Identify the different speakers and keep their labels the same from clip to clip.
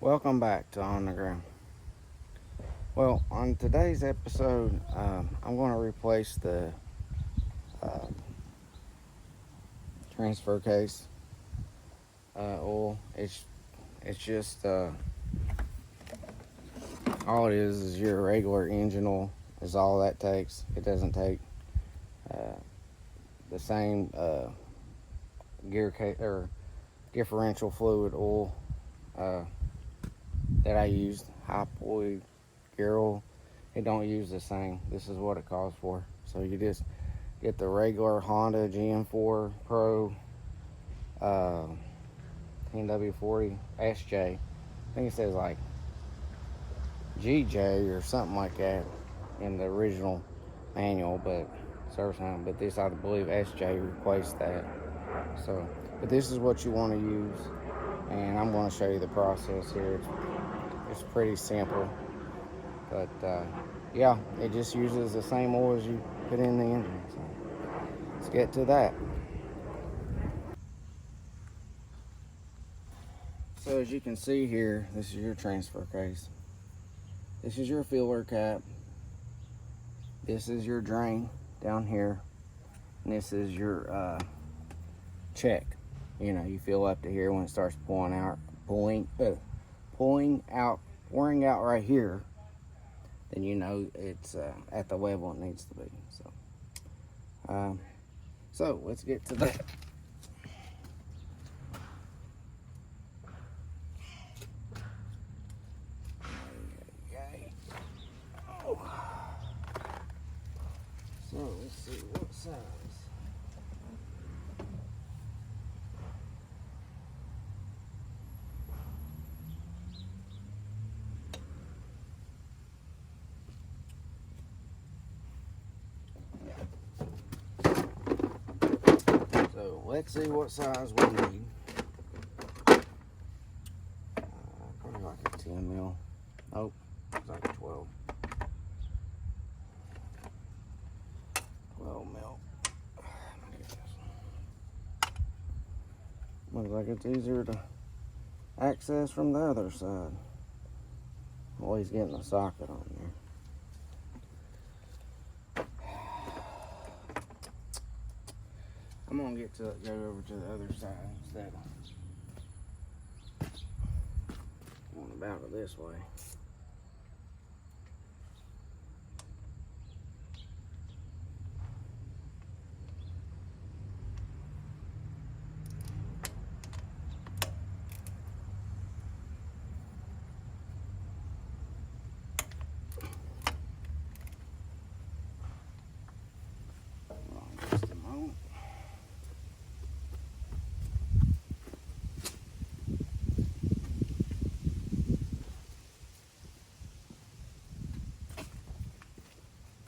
Speaker 1: Welcome back to On the Ground. Well, on today's episode, I'm going to replace the uh, transfer case oil. It's just all it is your regular engine oil is all that takes. It doesn't take uh, the same gear case or differential fluid oil uh, that I used. High poi gear oil. It don't use the same. This is what it calls for. So you just get the regular Honda GM4 Pro NW40 SJ. I think it says like GJ or something like that in the original manual, but service manual. But this, I believe, SJ replaced that. So, but this is what you want to use, and I'm going to show you the process here. It's pretty simple, but yeah, it just uses the same oil as you put in the engine. So let's get to that. So as you can see here, this is your transfer case. This is your filler cap. This is your drain down here. And this is your check. You know, you fill up to here when it starts pouring out right here. Then you know it's at the level it needs to be. So let's get to that. So let's see what size. So let's see what size we need. Probably like a 10 mil. Nope, it's like a 12. 12 mil. Looks like it's easier to access from the other side. Always getting a socket on there. I'm gonna go over to the other side instead of going about it this way.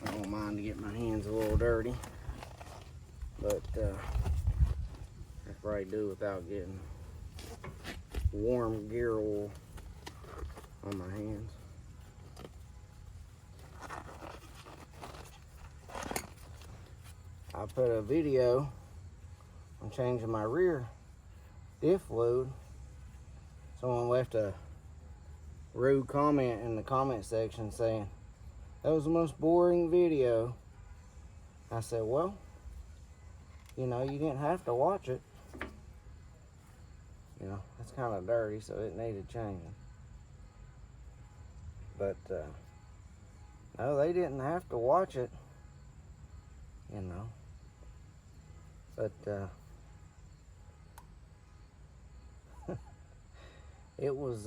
Speaker 1: I don't mind to get my hands a little dirty, but I could probably do without getting warm gear oil on my hands. I put a video on changing my rear diff fluid. Someone left a rude comment in the comment section saying, "That was the most boring video." I said, well, you know, you didn't have to watch it. You know, it's kind of dirty, so it needed changing. But, no, they didn't have to watch it, you know. But, it was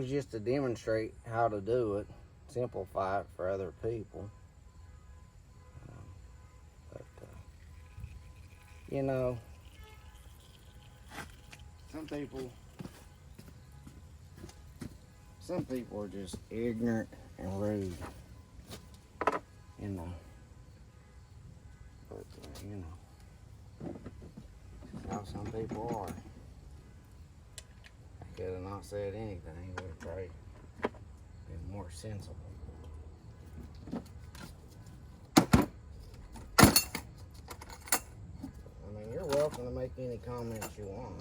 Speaker 1: just to demonstrate how to do it, simplify it for other people. But, you know, some people are just ignorant and rude, you know. But, you know, how some people are. I could have not said anything, would have probably been more sensible. I mean, you're welcome to make any comments you want.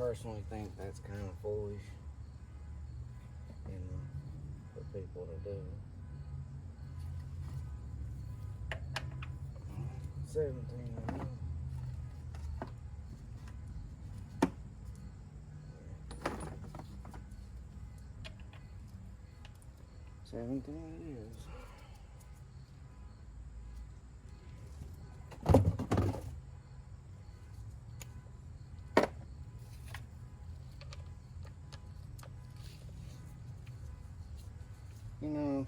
Speaker 1: personally think that's kind of foolish, you know, for people to do. 17. 17 it is. You know,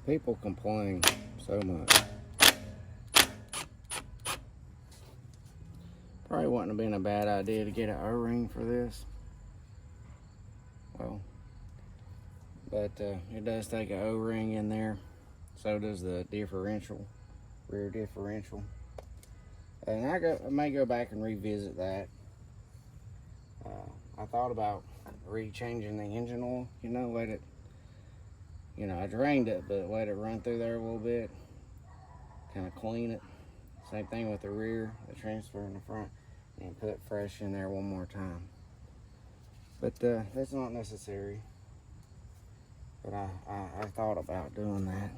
Speaker 1: people complain so much. Probably wouldn't have been a bad idea to get an O-ring for this. Well, but it does take an O-ring in there. So does the differential, rear differential. And I may go back and revisit that. I thought about re-changing the engine oil, you know, let it, you know, I drained it, but let it run through there a little bit, kind of clean it. Same thing with the rear, the transfer in the front, and put fresh in there one more time. But that's not necessary. But I thought about doing that.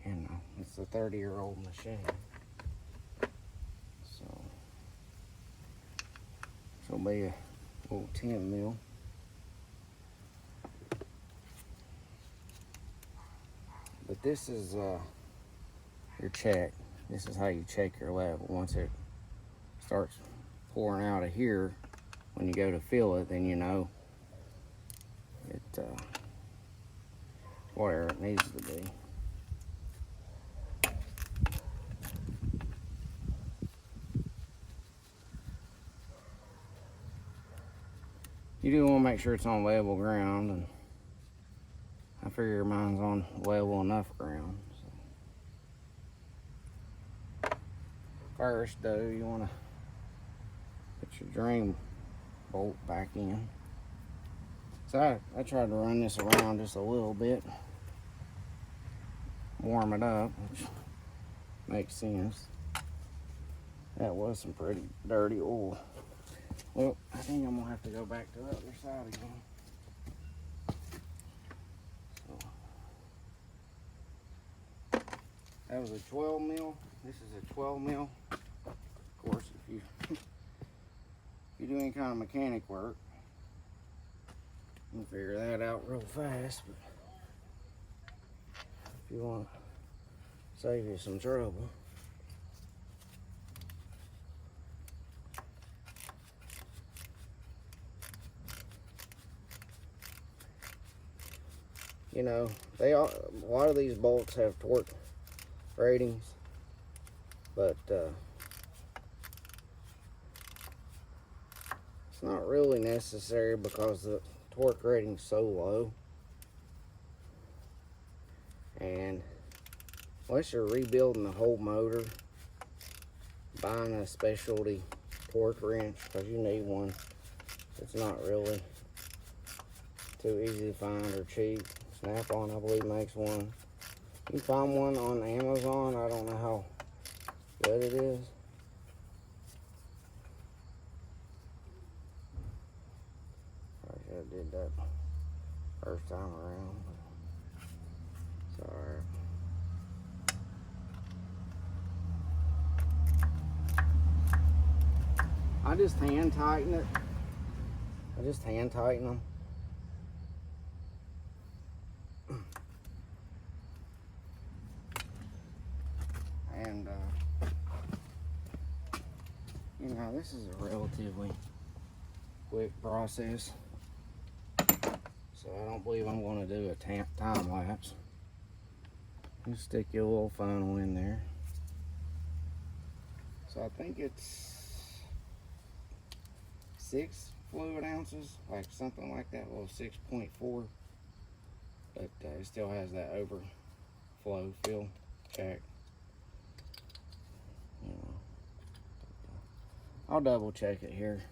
Speaker 1: You know, it's a 30-year-old machine. So it'll be a little 10 mil. But this is your check. This is how you check your level. Once it starts pouring out of here, when you go to fill it, then you know it where it needs to be. You do want to make sure it's on level ground, and I figure mine's on level enough ground. So. First, though, you want to put your drain bolt back in. So I tried to run this around just a little bit, warm it up, which makes sense. That was some pretty dirty oil. Well, I think I'm gonna have to go back to the other side again. So, that was a 12 mil. This is a 12 mil. Of course, if you you do any kind of mechanic work, you can figure that out real fast. But if you want to save you some trouble, you know, a lot of these bolts have torque ratings, but it's not really necessary because the torque rating's so low. And unless you're rebuilding the whole motor, buying a specialty torque wrench, because you need one, it's not really too easy to find or cheap. Snap-on, I believe, makes one. You can find one on Amazon. I don't know how good it is. I should have did that first time around. It's alright. I just hand tighten it. I just hand tighten them. And, you know, this is a relatively quick process. So I don't believe I'm going to do a time lapse. Just stick your little funnel in there. So I think it's 6 fluid ounces, like something like that, well 6.4. But it still has that overflow fill check. You know, I'll double check it here.